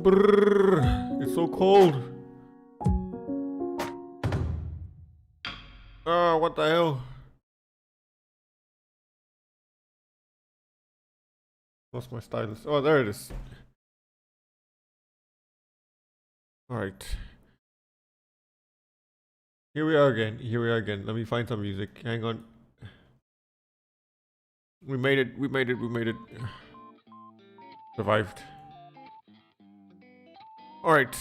Brrr, it's so cold. Ah, what the hell? Lost my stylus. Oh, there it is. Alright. Here we are again. Here we are again. Let me find some music. Hang on. We made it. We made it. We made it. Survived. Alright.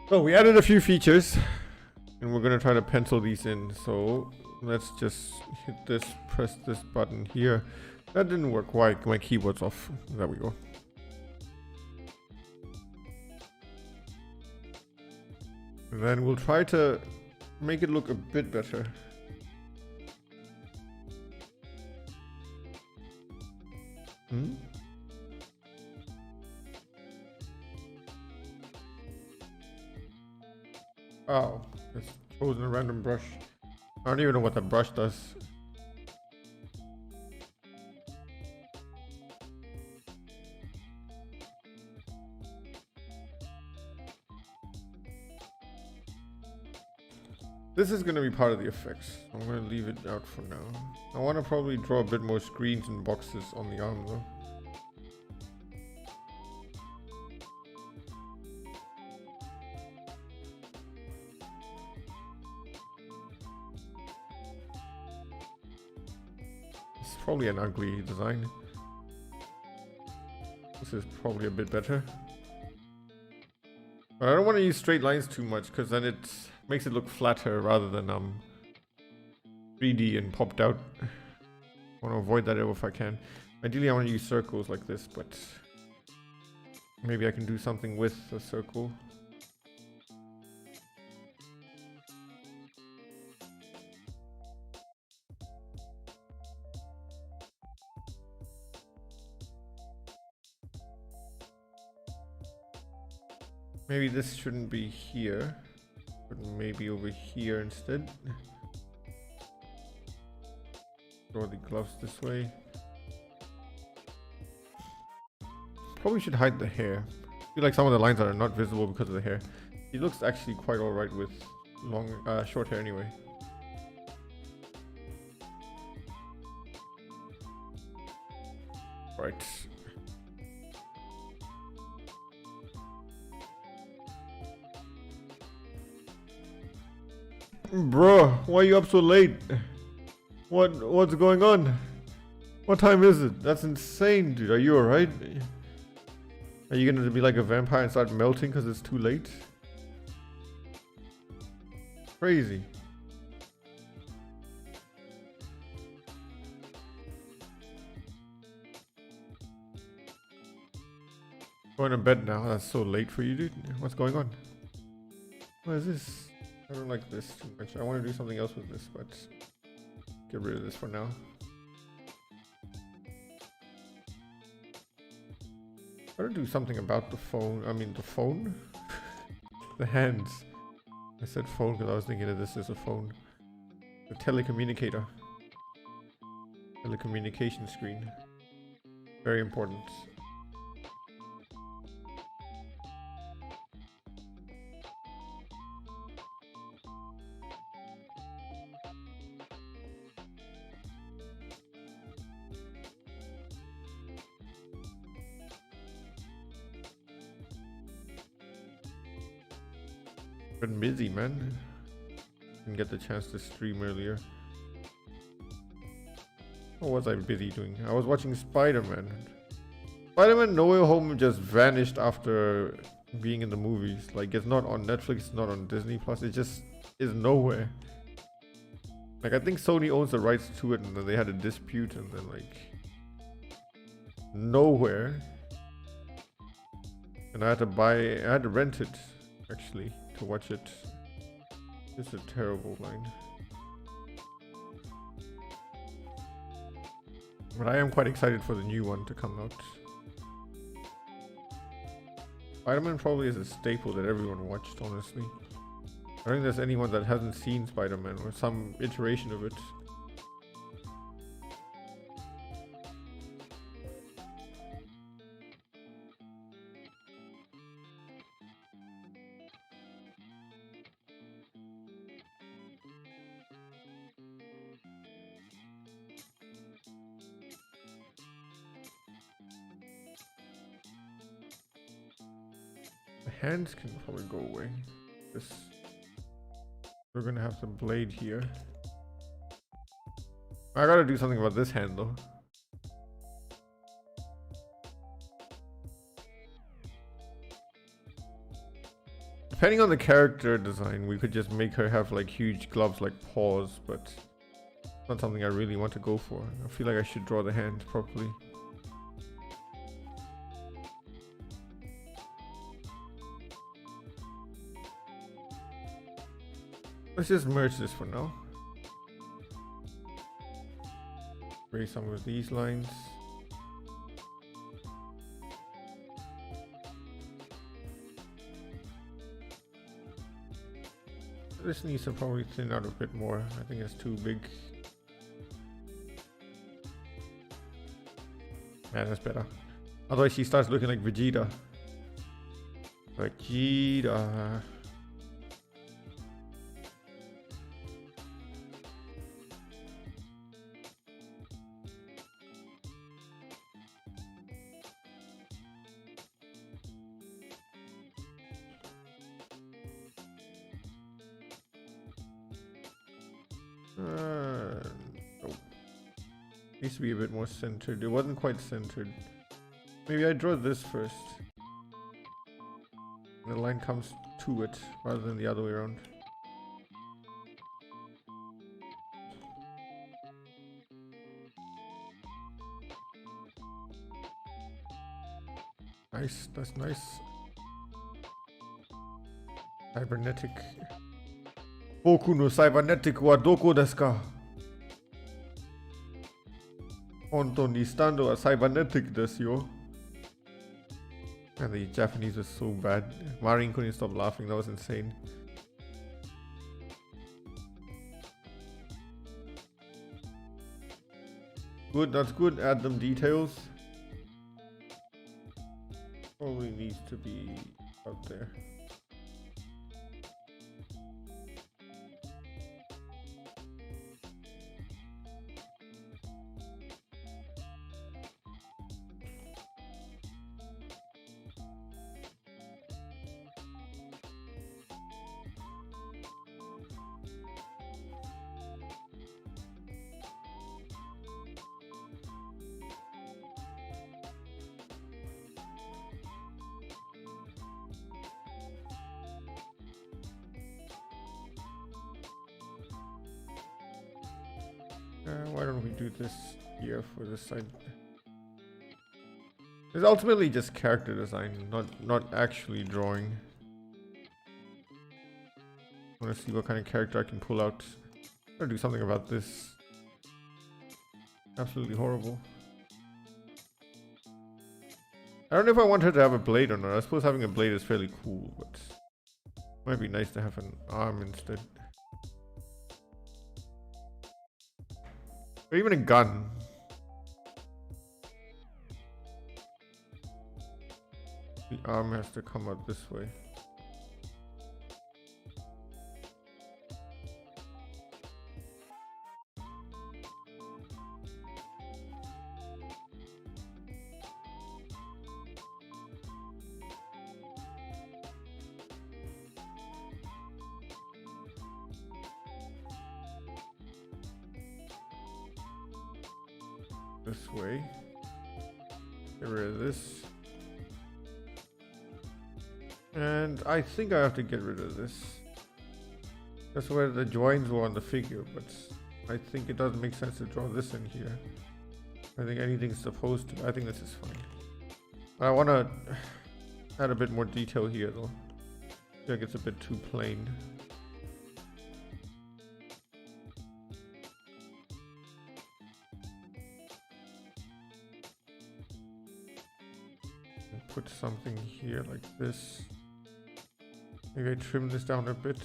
So we added a few features. And we're gonna try to pencil these in. So let's just hit this, press this button here. That didn't work. Why? My keyboard's off. There we go. And then we'll try to make it look a bit better. Oh, it's chosen a random brush. I don't even know what that brush does. This is going to be part of the effects. I'm going to leave it out for now. I want to probably draw a bit more screens and boxes on the arm though. It's probably an ugly design. This is probably a bit better. But I don't want to use straight lines too much because then it makes it look flatter rather than 3D and popped out. I want to avoid that if I can. Ideally I want to use circles like this, but maybe I can do something with a circle. Maybe this shouldn't be here, but maybe over here instead. Draw the gloves this way. Probably should hide the hair. I feel like some of the lines are not visible because of the hair. He looks actually quite alright with long, short hair anyway. Right. Bro, why are you up so late? What's going on? What time is it? That's insane, dude. Are you alright? Are you gonna be like a vampire and start melting because it's too late? Crazy. Going to bed now. That's so late for you, dude. What's going on? What is this? I don't like this too much. I want to do something else with this, but get rid of this for now. I gotta do something about the phone. I mean, the phone? The hands. I said phone because I was thinking that this is a phone. The telecommunicator. Telecommunication screen. Very important. Been busy, man. Didn't get the chance to stream earlier. What was I busy doing? I was watching Spider-Man. Spider-Man No Way Home just vanished after being in the movies. Like, it's not on Netflix, it's not on Disney Plus. It just is nowhere. Like, I think Sony owns the rights to it, and then they had a dispute, and then like nowhere. And I had to rent it actually to watch it. It's a terrible line. But I am quite excited for the new one to come out. Spider-Man probably is a staple that everyone watched, honestly. I don't think there's anyone that hasn't seen Spider-Man or some iteration of it. The hands can probably go away. This, we're gonna have the blade here. I gotta do something about this hand though. Depending on the character design, we could just make her have like huge gloves like paws, but it's not something I really want to go for. I feel like I should draw the hand properly. Let's just merge this for now. Erase some of these lines. This needs to probably thin out a bit more. I think it's too big. Yeah, that's better. Otherwise she starts looking like Vegeta. Vegeta. Nope. Needs to be a bit more centered. It wasn't quite centered. Maybe I draw this first. The line comes to it rather than the other way around. Nice, that's nice. Cybernetic. Boku no cybernetic wa doko desu ka? Honto ni stando wa cybernetic desu yo. And the Japanese was so bad. Marin couldn't stop laughing, that was insane. Good, that's good. Add them details. Probably needs to be out there. Why don't we do this here for this side? It's ultimately just character design, not actually drawing. I want to see what kind of character I can pull out. I'm gonna do something about this. Absolutely horrible. I don't know if I want her to have a blade or not. I suppose having a blade is fairly cool, but it might be nice to have an arm instead. Or even a gun. The arm has to come out this way. This way. Get rid of this. And I think I have to get rid of this. That's where the joins were on the figure, but I think it doesn't make sense to draw this in here. I think anything's supposed to. I think this is fine. I want to add a bit more detail here though. I think it's a bit too plain. Put something here like this. Maybe I trim this down a bit.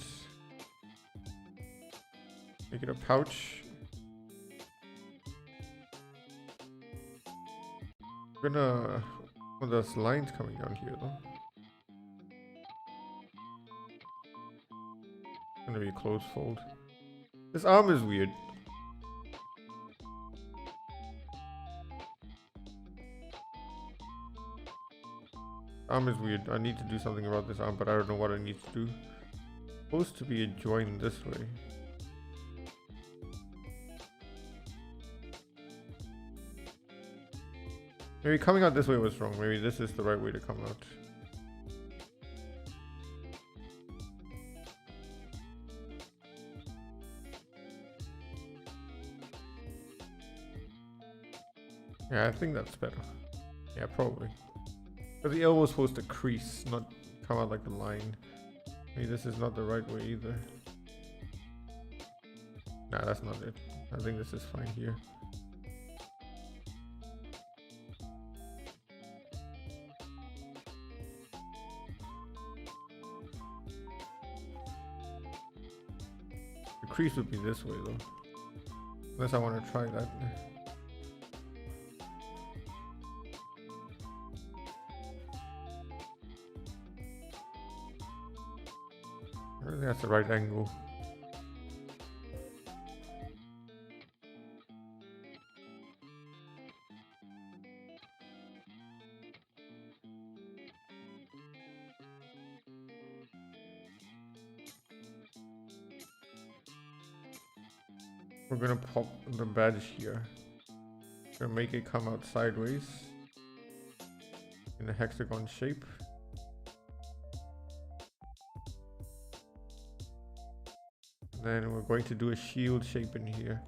Make it a pouch. I'm gonna... Oh, there's lines coming down here though. Gonna be a close fold. This arm is weird. arm is weird. I need to do something about this arm, but I don't know what I need to do. It's supposed to be a join this way. Maybe coming out this way was wrong. Maybe this is the right way to come out. Yeah, I think that's better. Yeah, probably. But the elbow was supposed to crease, not come out like a line. Maybe this is not the right way either. Nah, that's not it. I think this is fine here. The crease would be this way though. Unless I want to try that. I don't think that's the right angle. We're gonna pop the badge here. Gonna make it come out sideways in a hexagon shape. Then we're going to do a shield shape in here.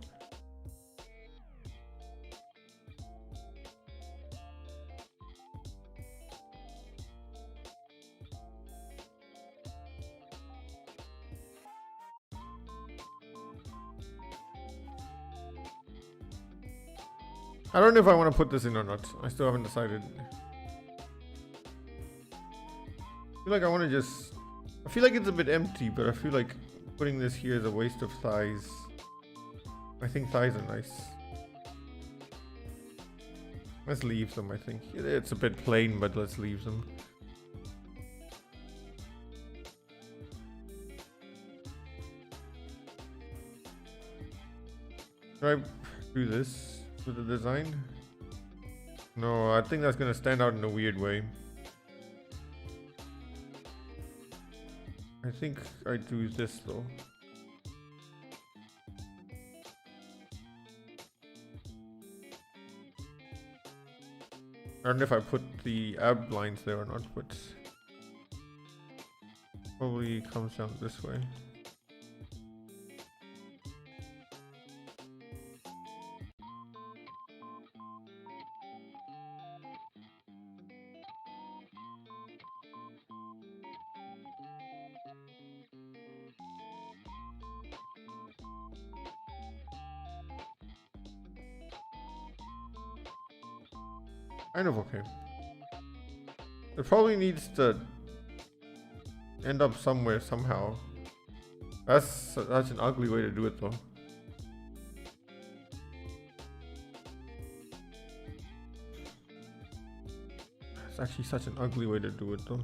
I don't know if I want to put this in or not. I still haven't decided. I feel like I want to just... I feel like it's a bit empty, but I feel like putting this here is a waste of thighs. I think thighs are nice. Let's leave them, I think. It's a bit plain, but let's leave them. Should I do this with the design? No, I think that's gonna stand out in a weird way. I think I do this though. I don't know if I put the ab lines there or not, but probably comes down this way. Kind of okay. It probably needs to end up somewhere somehow. That's an ugly way to do it though. It's actually such an ugly way to do it though.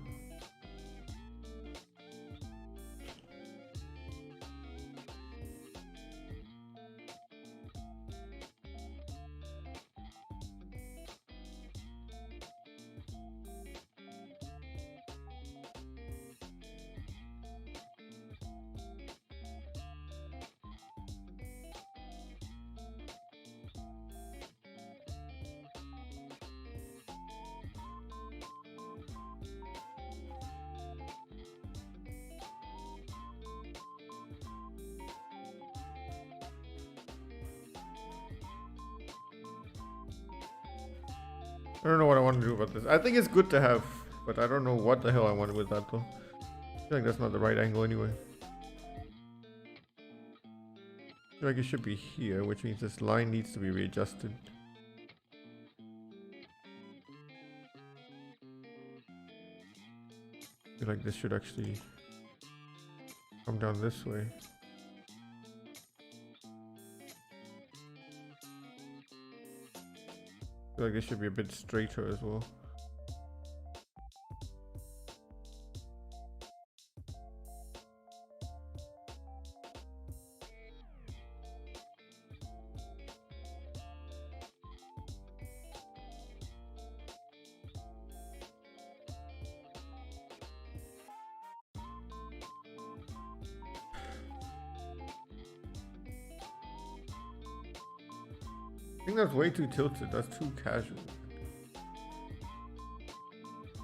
I don't know what I want to do about this. I think it's good to have, but I don't know what the hell I want with that though. I feel like that's not the right angle anyway. I feel like it should be here, which means this line needs to be readjusted. I feel like this should actually come down this way. I feel like this should be a bit straighter as well. think that's way too tilted. That's too casual.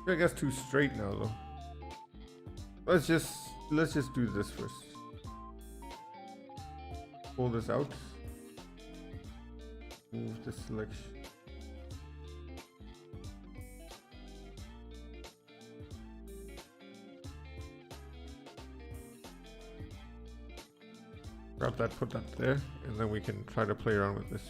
I guess too straight now though. Let's just do this first. Pull this out. Move the selection. Grab that, put that there, and then we can try to play around with this.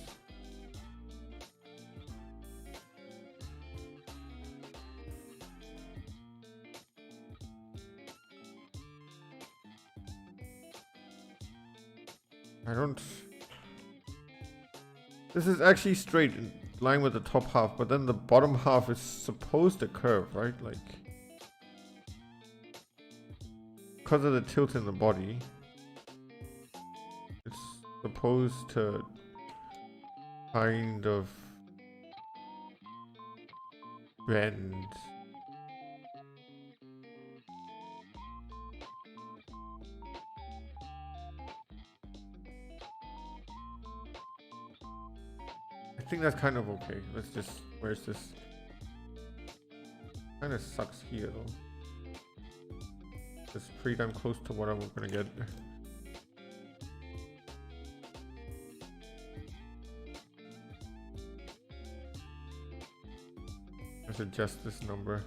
This is actually straight in line with the top half, but then the bottom half is supposed to curve, right? Like, because of the tilt in the body, it's supposed to kind of bend. I think that's kind of okay. Let's just, where's this? Kind of sucks here though. It's pretty damn close to what I'm gonna get. Let's adjust this number.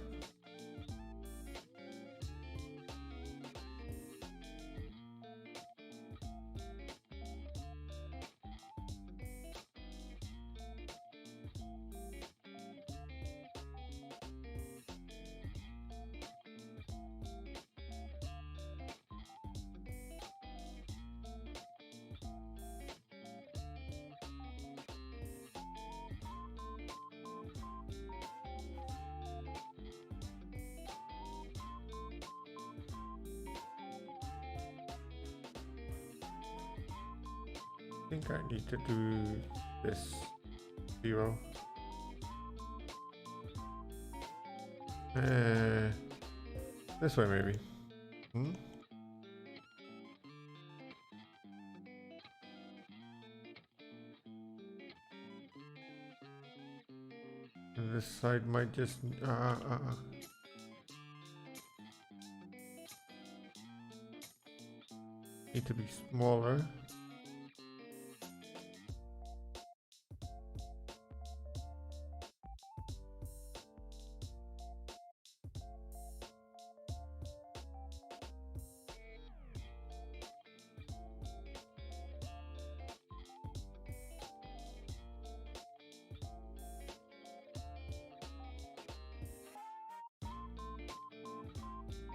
I think I need to do this 0. This way maybe. And this side might just need to be smaller.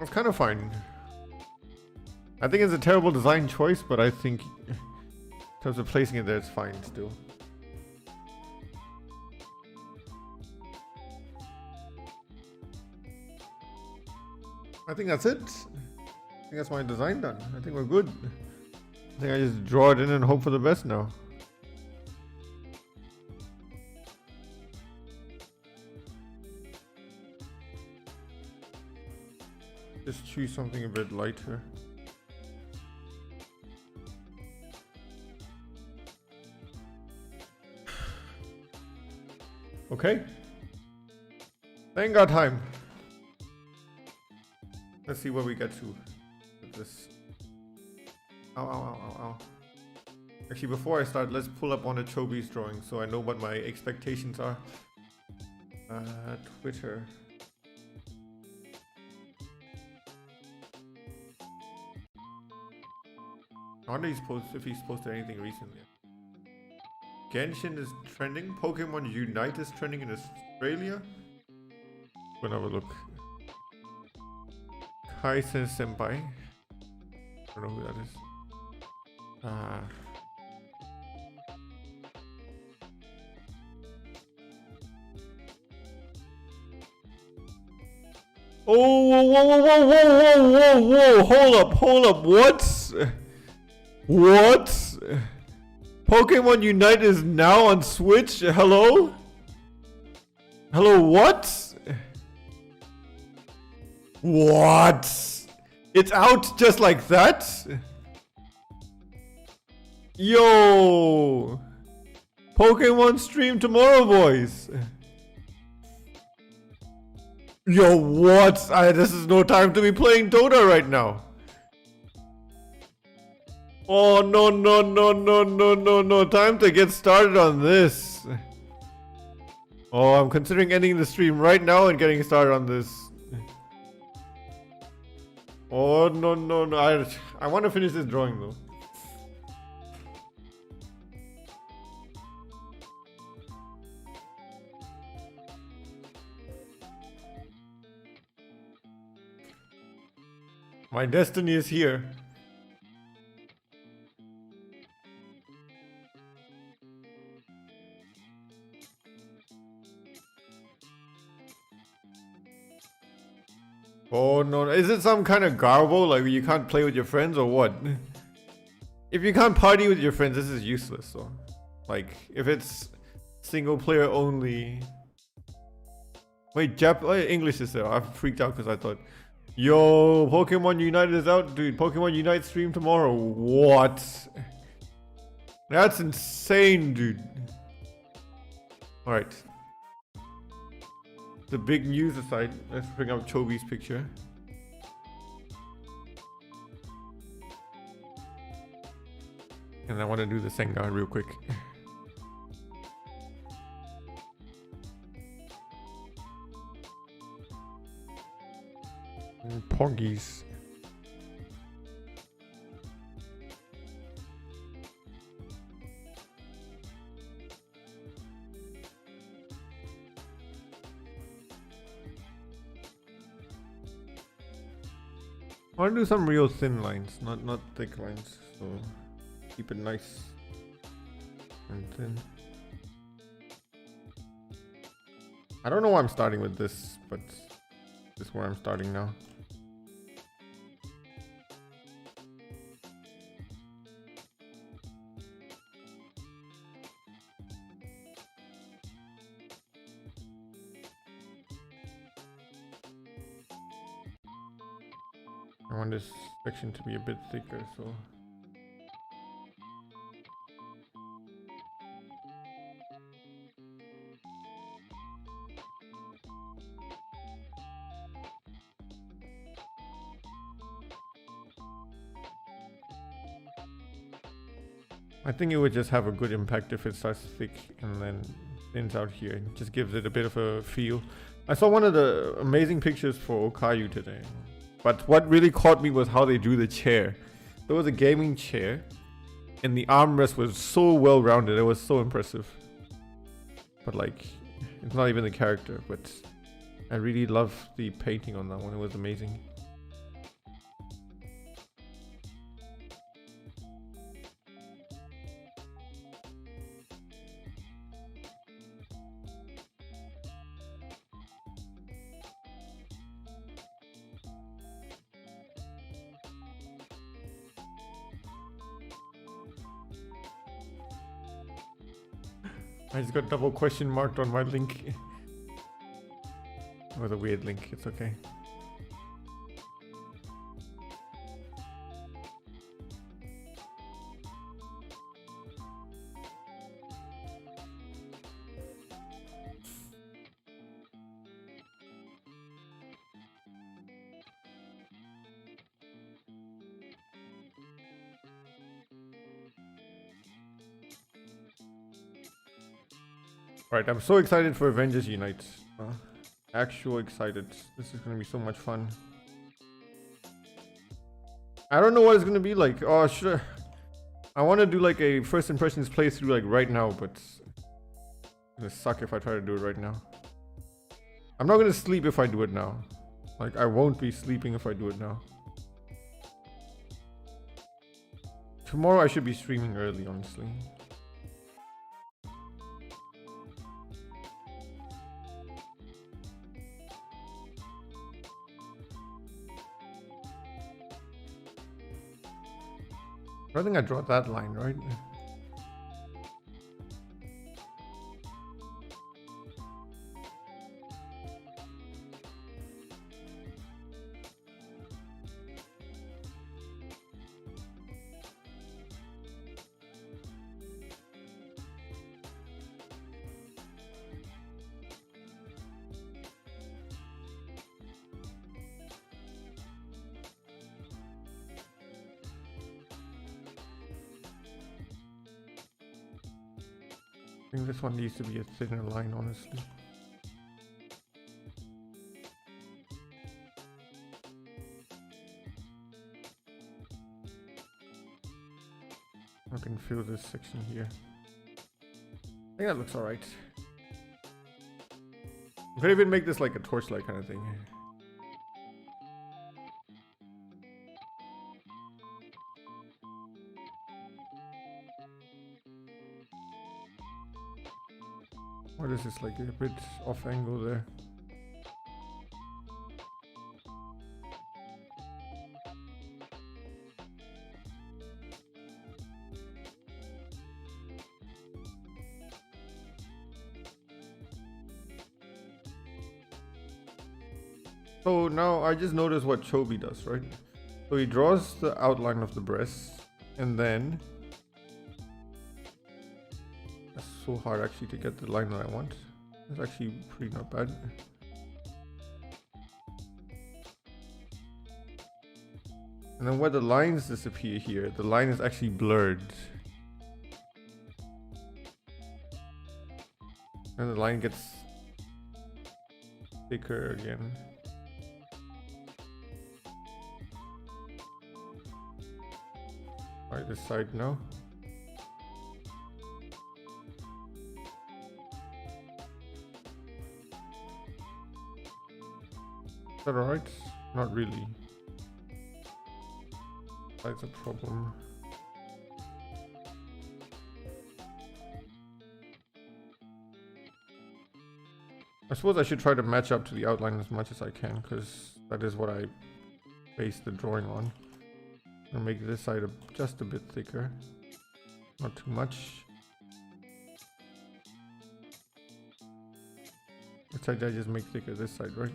It's kind of fine. I think it's a terrible design choice, but I think in terms of placing it there, it's fine still. I think that's it. I think that's my design done. I think we're good. I think I just draw it in and hope for the best now. Just choose something a bit lighter. Okay. Thank God time. Let's see where we get to with this. Ow, ow, ow, ow, ow. Actually, before I start, let's pull up on a Chobi's drawing so I know what my expectations are. Twitter. I wonder if he's posted anything recently. Genshin is trending. Pokemon Unite is trending in Australia. We'll have a look. Kaisen Senpai. I don't know who that is. Oh, whoa, whoa, whoa, whoa, whoa, whoa, whoa, hold up, what? What? Pokemon Unite is now on Switch? Hello? Hello, what? What? It's out just like that? Yo! Pokemon stream tomorrow, boys. Yo, what? This is no time to be playing Dota right now. Oh, no, no, no, no, no, no, no. Time to get started on this. Oh, I'm considering ending the stream right now and getting started on this. Oh, no, no, no. I want to finish this drawing, though. My destiny is here. Oh no, is it some kind of garbo, like you can't play with your friends or what? If you can't party with your friends, this is useless. So, like, if it's single player only. Wait, English is there. I freaked out because I thought, yo, Pokemon Unite is out, dude. Pokemon Unite stream tomorrow. What? That's insane, dude. Alright. The big news aside, let's bring up Chobi's picture. And I want to do the Senga real quick. And Poggies. I want to do some real thin lines, not thick lines, so keep it nice and thin. I don't know why I'm starting with this, but this is where I'm starting now. I want this section to be a bit thicker, so I think it would just have a good impact if it starts thick and then thins out here. It just gives it a bit of a feel. I saw one of the amazing pictures for Okayu today. But what really caught me was how they drew the chair. There was a gaming chair, and the armrest was so well rounded. It was so impressive. But like, it's not even the character. But I really love the painting on that one. It was amazing. I just got double question marked on my link. It was a weird link, it's okay. Right, I'm so excited for Avengers Unite. Actual excited. This is gonna be so much fun. I don't know what it's gonna be like. Oh, sure. I want to do like a first impressions playthrough like right now, but it's gonna suck if I try to do it right now. I'm not gonna sleep if I do it now. Like, I won't be sleeping if I do it now. Tomorrow I should be streaming early, honestly. I think I draw that line, right? I think this one needs to be a thinner line, honestly. I can feel this section here. I think that looks alright. You could even make this like a torchlight kind of thing. What is this, like a bit off angle there? So now I just noticed what Chobi does, right? So he draws the outline of the breast, and then that's so hard actually to get the line that I want. It's actually pretty not bad. And then where the lines disappear here, the line is actually blurred. And the line gets thicker again. Right, this side now. Is that alright? Not really. That's a problem. I suppose I should try to match up to the outline as much as I can, because that is what I base the drawing on. I'll make this side just a bit thicker, not too much. Which side did I just make thicker? This side, right?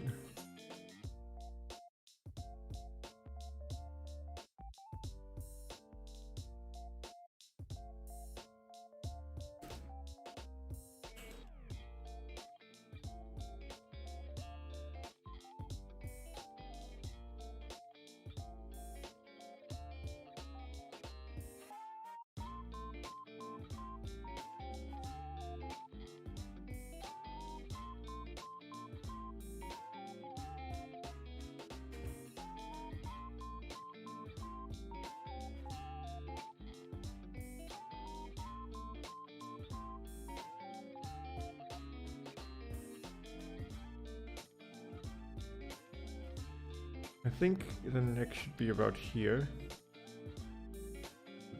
I think the neck should be about here.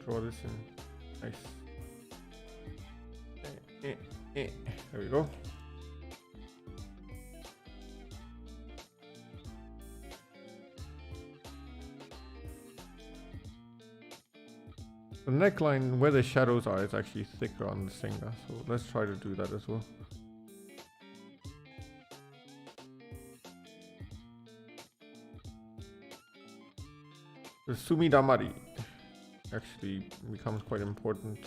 Draw this in. Nice. There we go. The neckline, where the shadows are, is actually thicker on the singer, so let's try to do that as well. The sumidamari actually becomes quite important.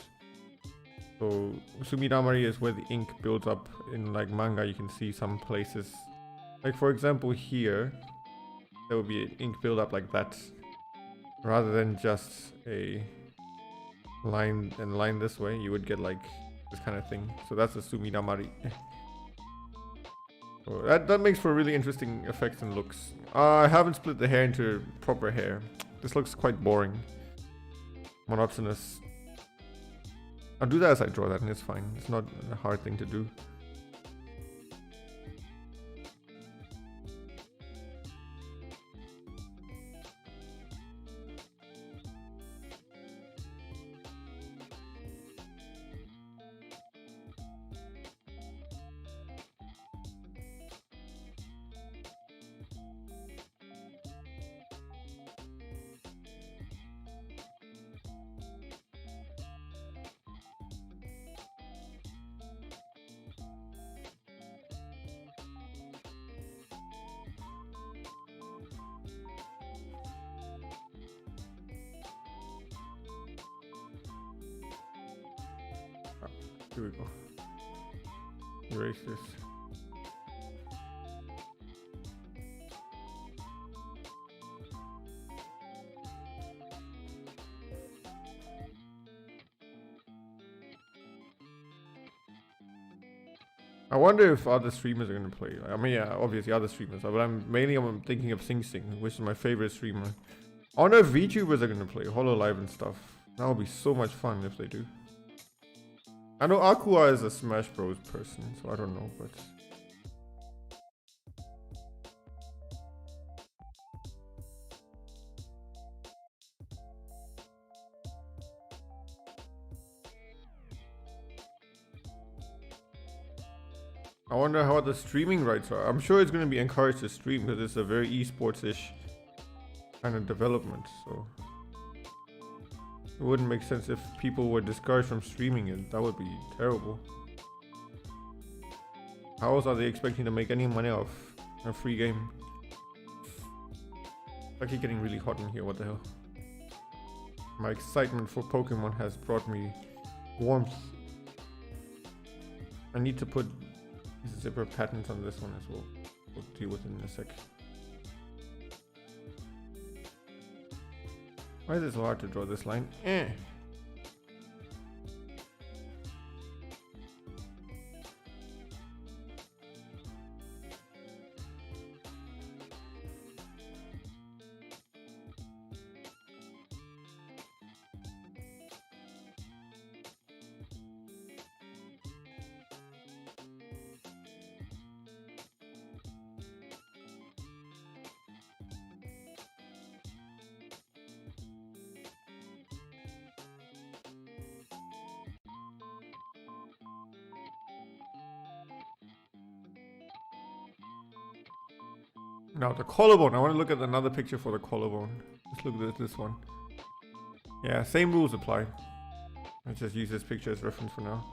So sumidamari is where the ink builds up. In like manga, you can see some places, like for example here, there will be an ink build up like that, rather than just a line and line this way. You would get like this kind of thing. So that's a sumidamari. So that makes for really interesting effects and looks. I haven't split the hair into proper hair. This looks quite boring, monotonous. I'll do that as I draw that and it's fine. It's not a hard thing to do. Here we go. Erase this. I wonder if other streamers are gonna play. I mean, yeah, obviously other streamers, but I'm thinking of SingSing, which is my favorite streamer. I wonder if VTubers are gonna play HoloLive and stuff. That would be so much fun if they do. I know Aqua is a Smash Bros person, so I don't know, but I wonder how the streaming rights are. I'm sure it's going to be encouraged to stream because it's a very esports-ish kind of development. So it wouldn't make sense if people were discouraged from streaming it. That would be terrible. How else are they expecting to make any money off a free game? I keep getting really hot in here. What the hell? My excitement for Pokemon has brought me warmth. I need to put zipper patterns on this one as well. We'll deal with it in a sec. Why is it so hard to draw this line? Now the collarbone. I want to look at another picture for the collarbone. Let's look at this one. Yeah, same rules apply. Let's just use this picture as reference for now.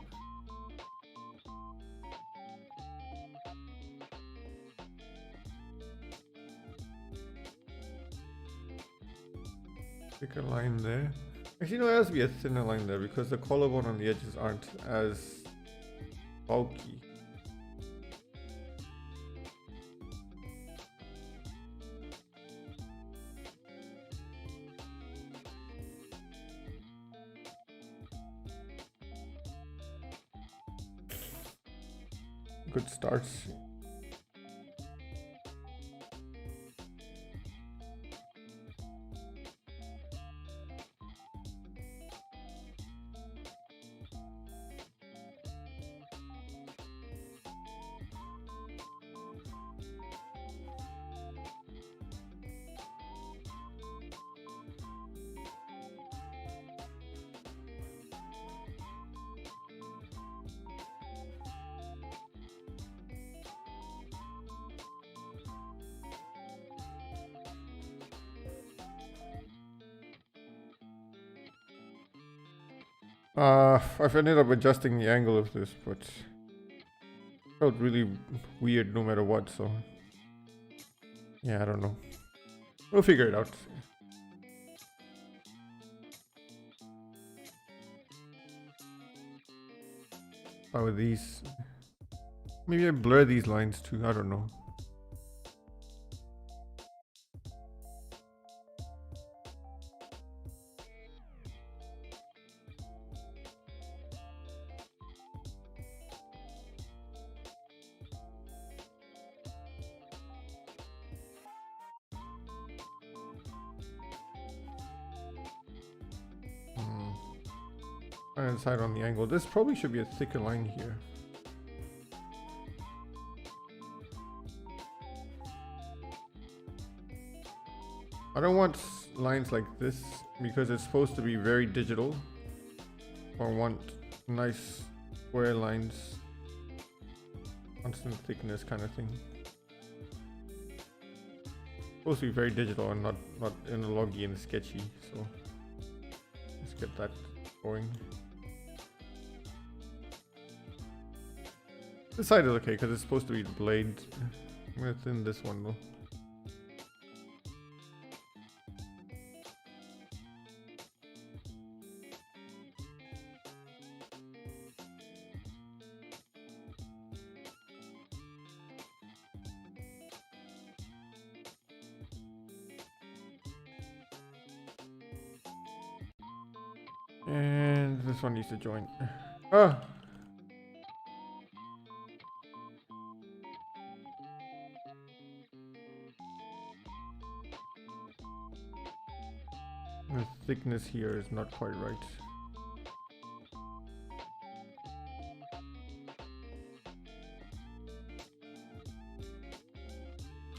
Pick a line there. Actually, no, there has to be a thinner line there because the collarbone on the edges aren't as bulky. Good starts. I've ended up adjusting the angle of this, but it felt really weird no matter what, so yeah, I don't know. We'll figure it out. How are these? Maybe I blur these lines too, I don't know. I decide on the angle. This probably should be a thicker line here. I don't want lines like this because it's supposed to be very digital. I want nice square lines, constant thickness kind of thing. Supposed to be very digital and not analog-y and sketchy. So let's get that going. This side is okay because it's supposed to be the blade. I'm gonna thin this one though. And this one needs to join. Ah. The thickness here is not quite right.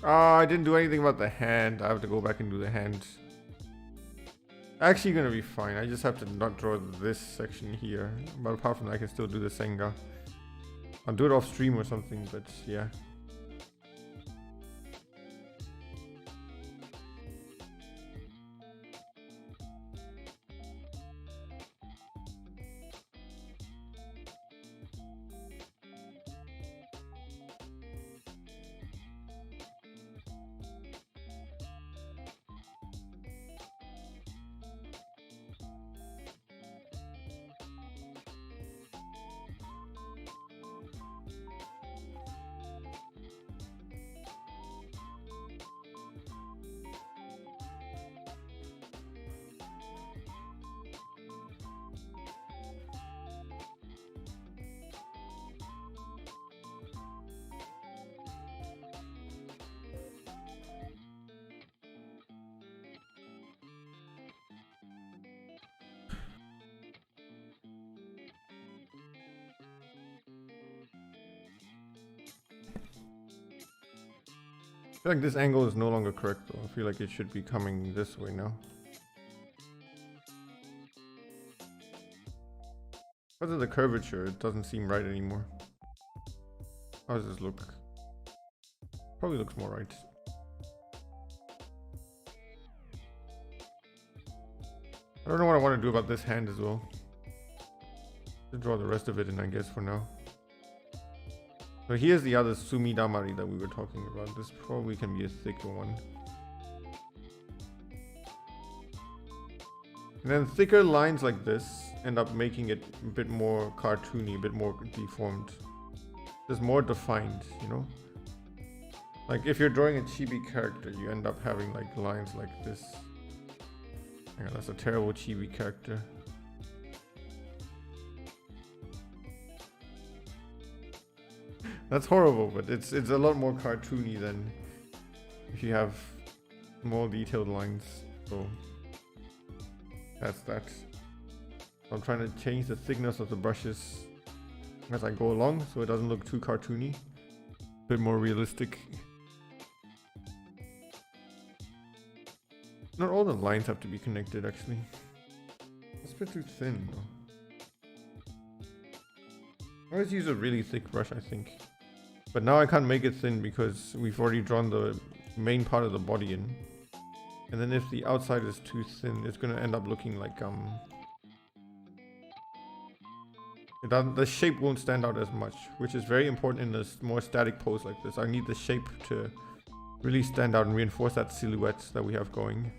I didn't do anything about the hand. I have to go back and do the hand. Actually gonna be fine. I just have to not draw this section here. But apart from that, I can still do the Senga. I'll do it off stream or something, but yeah. I feel like this angle is no longer correct though. I feel like it should be coming this way now. Because of the curvature, it doesn't seem right anymore. How does this look? Probably looks more right. I don't know what I want to do about this hand as well. Just draw the rest of it in, I guess, for now. So here's the other Sumidamari that we were talking about. This probably can be a thicker one. And then thicker lines like this end up making it a bit more cartoony, a bit more deformed. Just more defined, you know? Like if you're drawing a chibi character, you end up having like lines like this. Hang on, that's a terrible chibi character. That's horrible, but it's a lot more cartoony than if you have more detailed lines. So that's that. I'm trying to change the thickness of the brushes as I go along so it doesn't look too cartoony. A bit more realistic. Not all the lines have to be connected actually. It's a bit too thin though. I always use a really thick brush, I think. But now I can't make it thin because we've already drawn the main part of the body in. And then if the outside is too thin, it's going to end up looking like the shape won't stand out as much, which is very important in this more static pose like this. I need the shape to really stand out and reinforce that silhouette that we have going.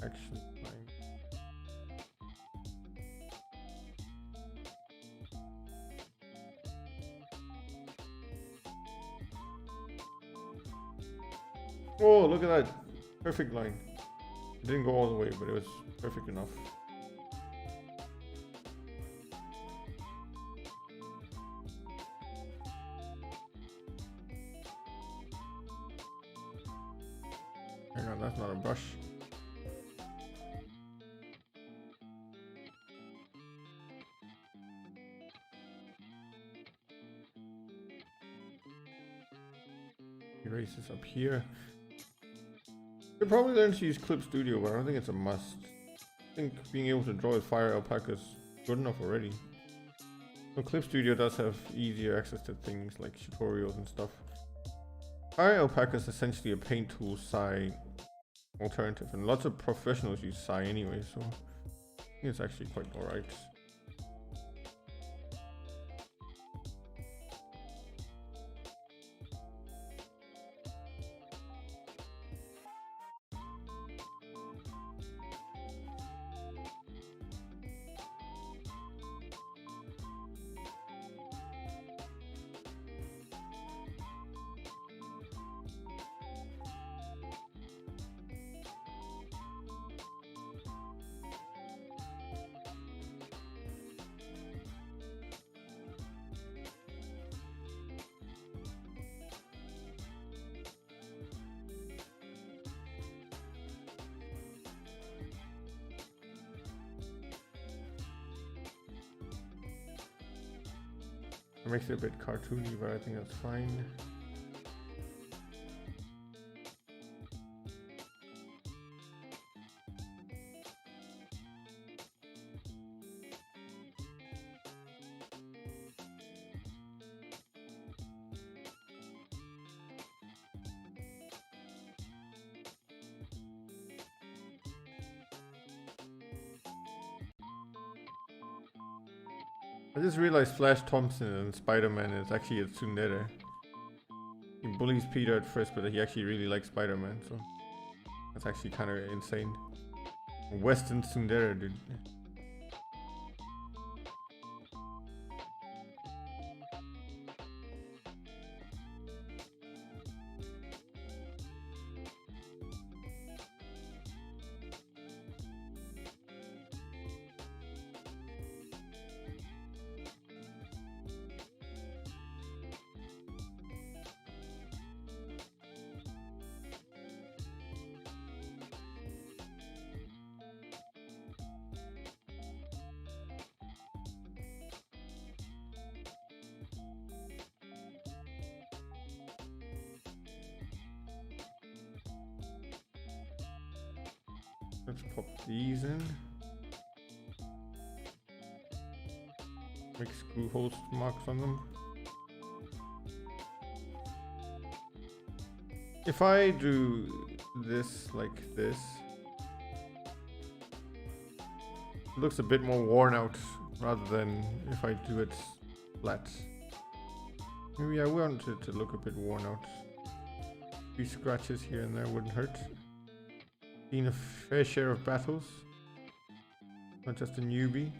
Actually fine. Oh, look at that. Perfect line. It didn't go all the way, but it was perfect enough. Hang on, that's not a brush. Erase this up here. You probably learn to use Clip Studio, but I don't think it's a must. I think being able to draw with Fire Alpaca is good enough already. So Clip Studio does have easier access to things like tutorials and stuff. Fire Alpaca is essentially a paint tool Psy alternative, and lots of professionals use Psy anyway, so I think it's actually quite alright. It makes it a bit cartoony, but I think that's fine. I just realized Flash Thompson and Spider-Man is actually a tsundere. He bullies Peter at first, but he actually really likes Spider-Man, so that's actually kind of insane. Western tsundere, dude. Let's pop these in. Make screw holes marks on them. If I do this like this, it looks a bit more worn out rather than if I do it flat. Maybe I want it to look a bit worn out. A few scratches here and there wouldn't hurt. Seen a fair share of battles, not just a newbie.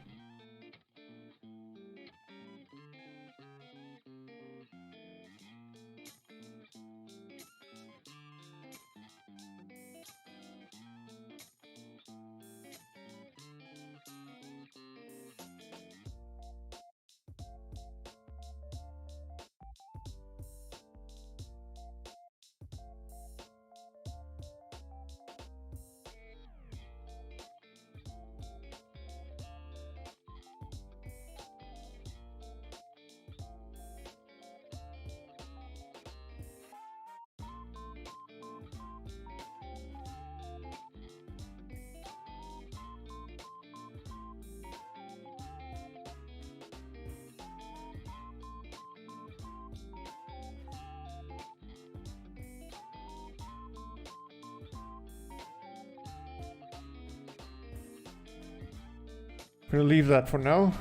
I'm gonna leave that for now.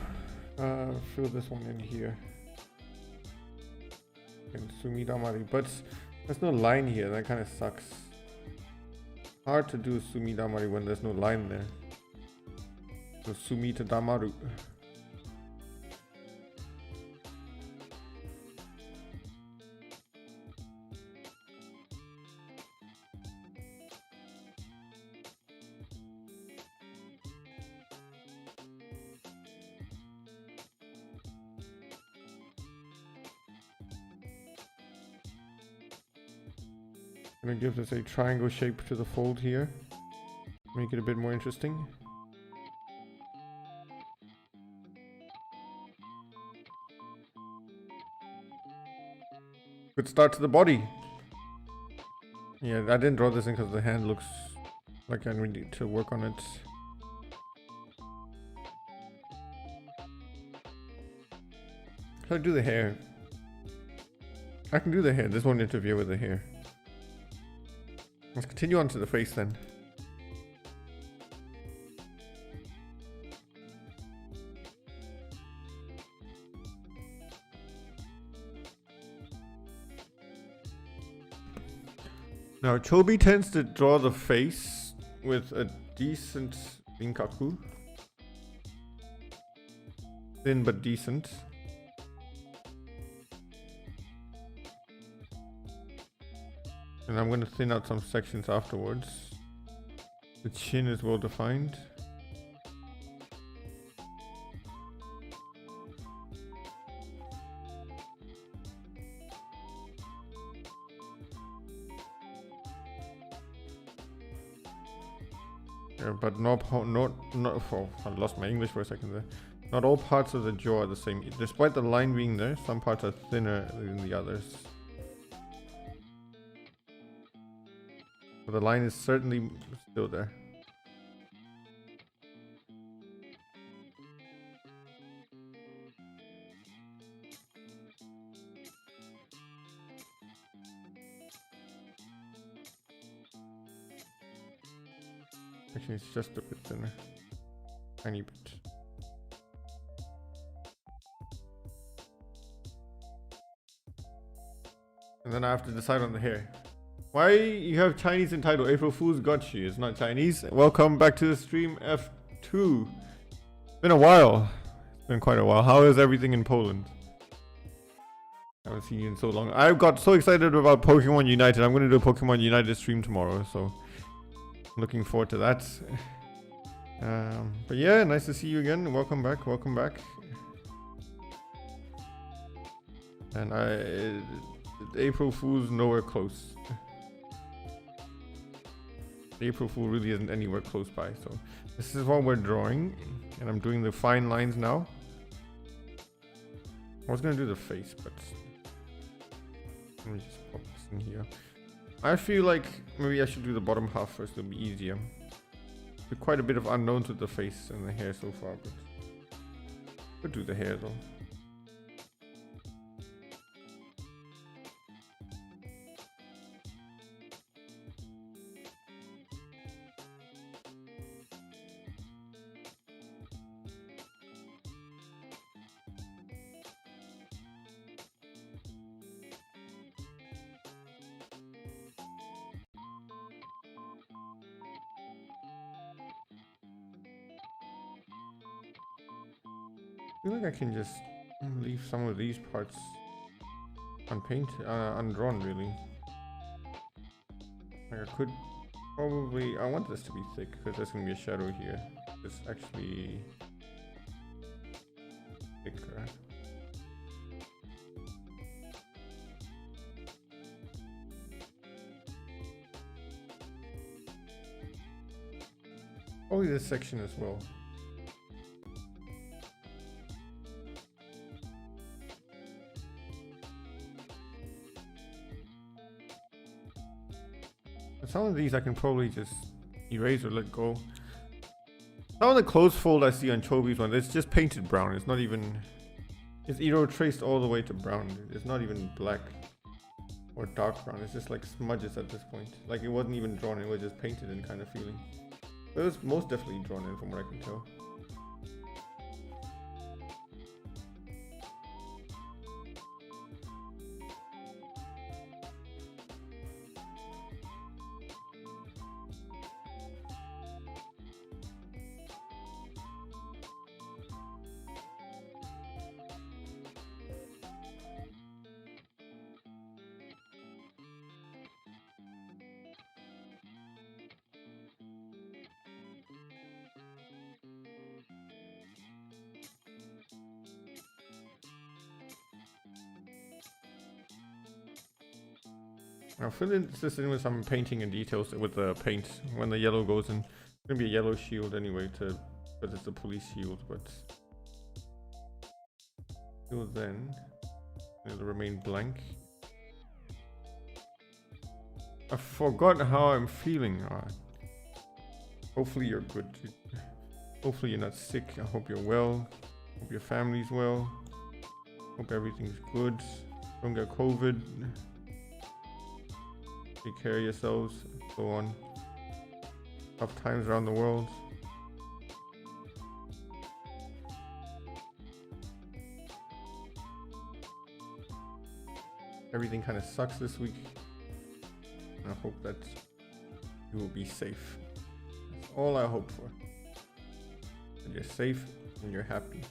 Fill this one in here. And Sumidamari, but there's no line here. That kind of sucks. Hard to do Sumidamari when there's no line there. So Sumita Damaru. I'm gonna give this a triangle shape to the fold here. Make it a bit more interesting. Good start to the body. Yeah, I didn't draw this in because the hand looks like I need to work on it. How do I do the hair? I can do the hair. This won't interfere with the hair. Let's continue on to the face then. Now, Chobi tends to draw the face with a decent rinkaku. Thin but decent. And I'm going to thin out some sections afterwards. The chin is well defined. Yeah, but I lost my English for a second there. Not all parts of the jaw are the same. Despite the line being there, some parts are thinner than the others. But the line is certainly still there. Actually, it's just a bit thinner. Tiny bit. And then I have to decide on the hair. Why you have Chinese in title? April Fool's got you. It's not Chinese. Welcome back to the stream, F2. It's been a while. It's been quite a while. How is everything in Poland? I haven't seen you in so long. I got so excited about Pokemon United. I'm going to do a Pokemon United stream tomorrow, so looking forward to that. But yeah, nice to see you again. Welcome back. Welcome back. And April Fool's nowhere close. April Fool really isn't anywhere close by. So this is what we're drawing, and I'm doing the fine lines now. I was gonna do the face, but let me just pop this in here. I feel like maybe I should do the bottom half first. It'll be easier. There's quite a bit of unknowns with the face and the hair so far, but could do the hair though. I feel like I can just leave some of these parts undrawn really. Like I could probably, I want this to be thick because there's going to be a shadow here. It's actually thicker. Probably this section as well. Some of these I can probably just erase or let go. Some of the close fold I see on Chobi's one, it's just painted brown. It's not even, it's either traced all the way to brown. It's not even black or dark brown. It's just like smudges at this point. Like it wasn't even drawn, it was just painted in kind of feeling. But it was most definitely drawn in from what I can tell. I'll fill this in with some painting and details with the paint when the yellow goes in. It's gonna be a yellow shield anyway, because it's a police shield, but till then it'll remain blank. I forgot how I'm feeling. Hopefully you're good. Hopefully you're not sick. I hope you're well. Hope your family's well. Hope everything's good. Don't get COVID. Take care of yourselves, so on. Tough times around the world. Everything kind of sucks this week. And I hope that you will be safe. That's all I hope for. That you're safe and you're happy.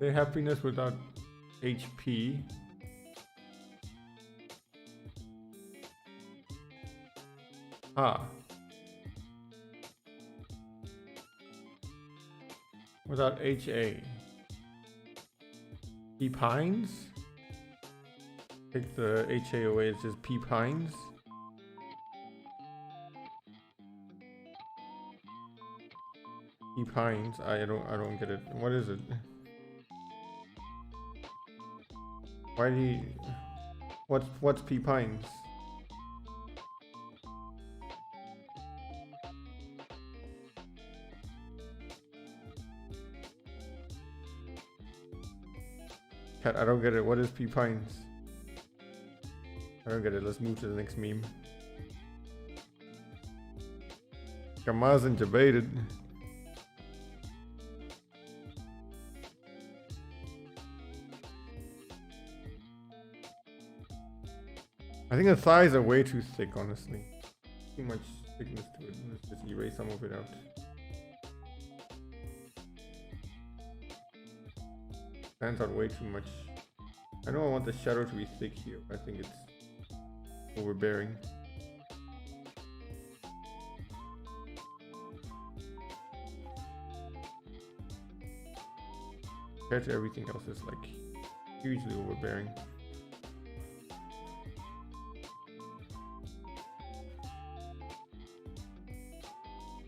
Say happiness without HP. Without HA. P Pines? Take the HA away, it's just P Pines. P Pines, I don't get it. What is it? Why do you, what's P Pines? Cat, I don't get it. What is P Pines? I don't get it. Let's move to the next meme. Kamaz intubated. I think the thighs are way too thick, honestly. Too much thickness to it. Let's just erase some of it out. Stands out way too much. I know I want the shadow to be thick here, but I think it's overbearing. Compared to everything else, it's like hugely overbearing.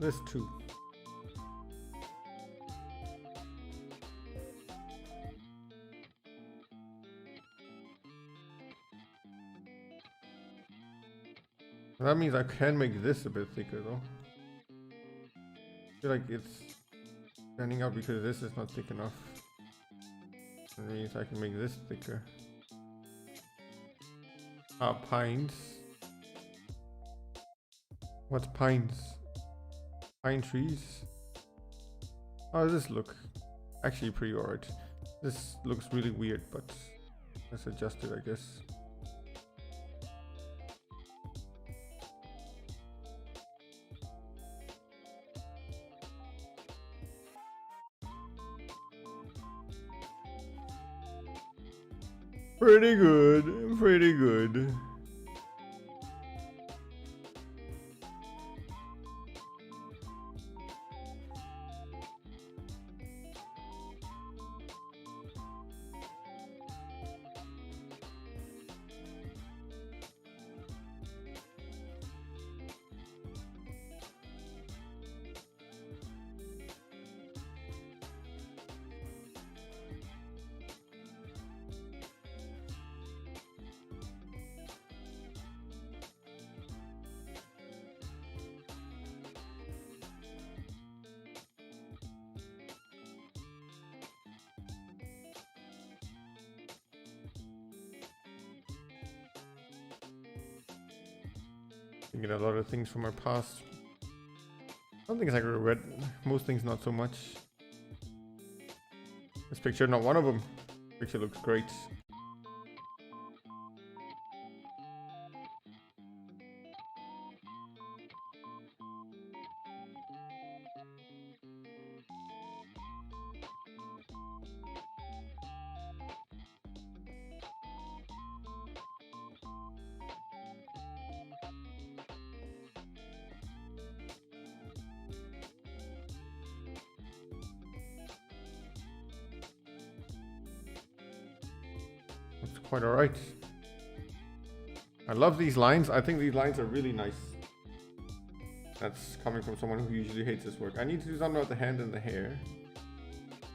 This too. That means I can make this a bit thicker though. I feel like it's standing out because this is not thick enough. That means I can make this thicker. Pines. What's pines? Pine trees. How does this look? Actually pretty alright. This looks really weird, but let's adjust it, I guess. Pretty good, pretty good. Thinking a lot of things from my past. Some things I regret, most things not so much. This picture, not one of them. Picture looks great. It's quite alright. I love these lines. I think these lines are really nice. That's coming from someone who usually hates this work. I need to do something about the hand and the hair.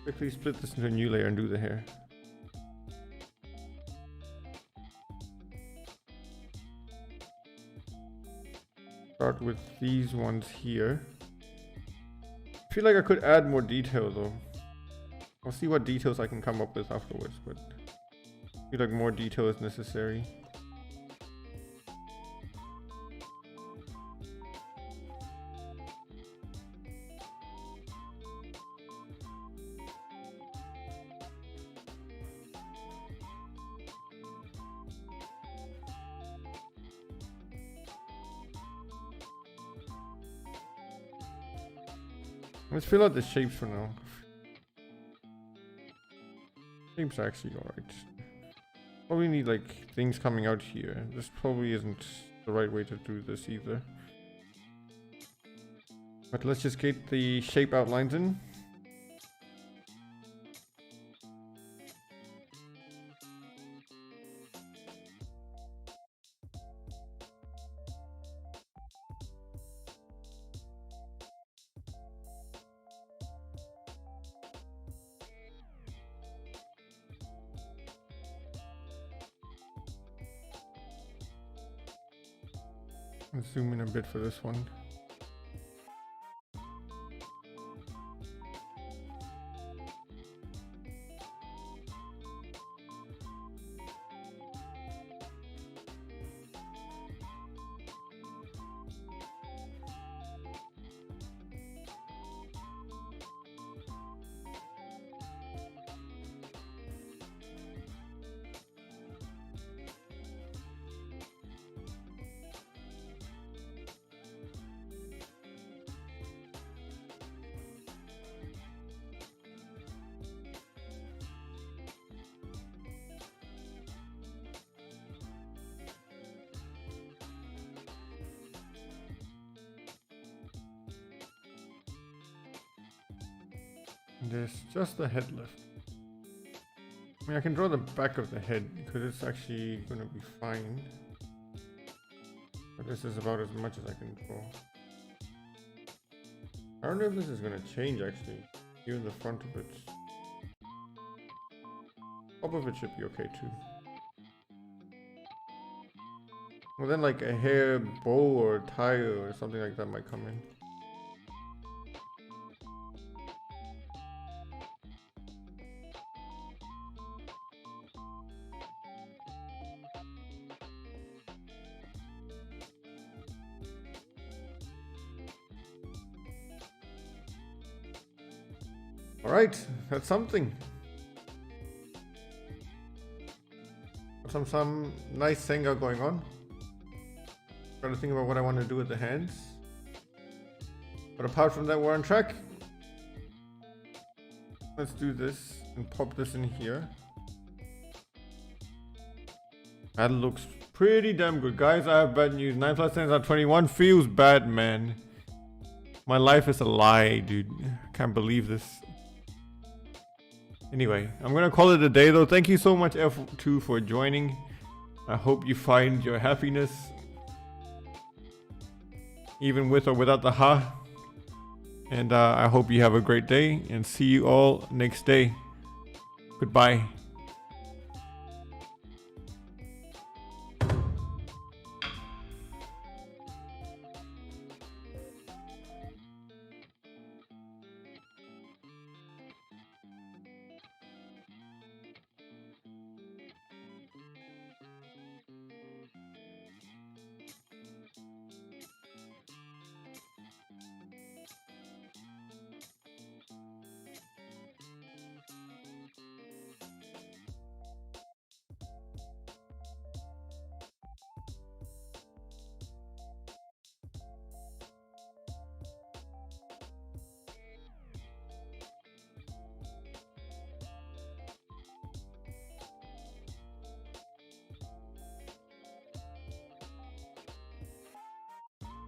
Quickly split this into a new layer and do the hair. Start with these ones here. I feel like I could add more detail though. I'll see what details I can come up with afterwards, but I feel like more detail is necessary. Let's fill out the shapes for now. Shapes are actually alright. Probably need like things coming out here. This probably isn't the right way to do this either. But let's just get the shape outlines in. Let's zoom in a bit for this one. There's just the head left. I mean, I can draw the back of the head because it's actually going to be fine. But this is about as much as I can draw. I don't know if this is going to change actually. Even the front of it. Top of it should be okay too. Well, then like a hair bow or tie or something like that might come in. All right, that's something. Some nice Senga going on. Trying to think about what I want to do with the hands. But apart from that, we're on track. Let's do this and pop this in here. That looks pretty damn good. Guys, I have bad news. 9 plus 10 are 21. Feels bad, man. My life is a lie, dude. I can't believe this. Anyway, I'm gonna call it a day though. Thank you so much F2 for joining. I hope you find your happiness even with or without the ha. And I hope you have a great day and see you all next day. Goodbye.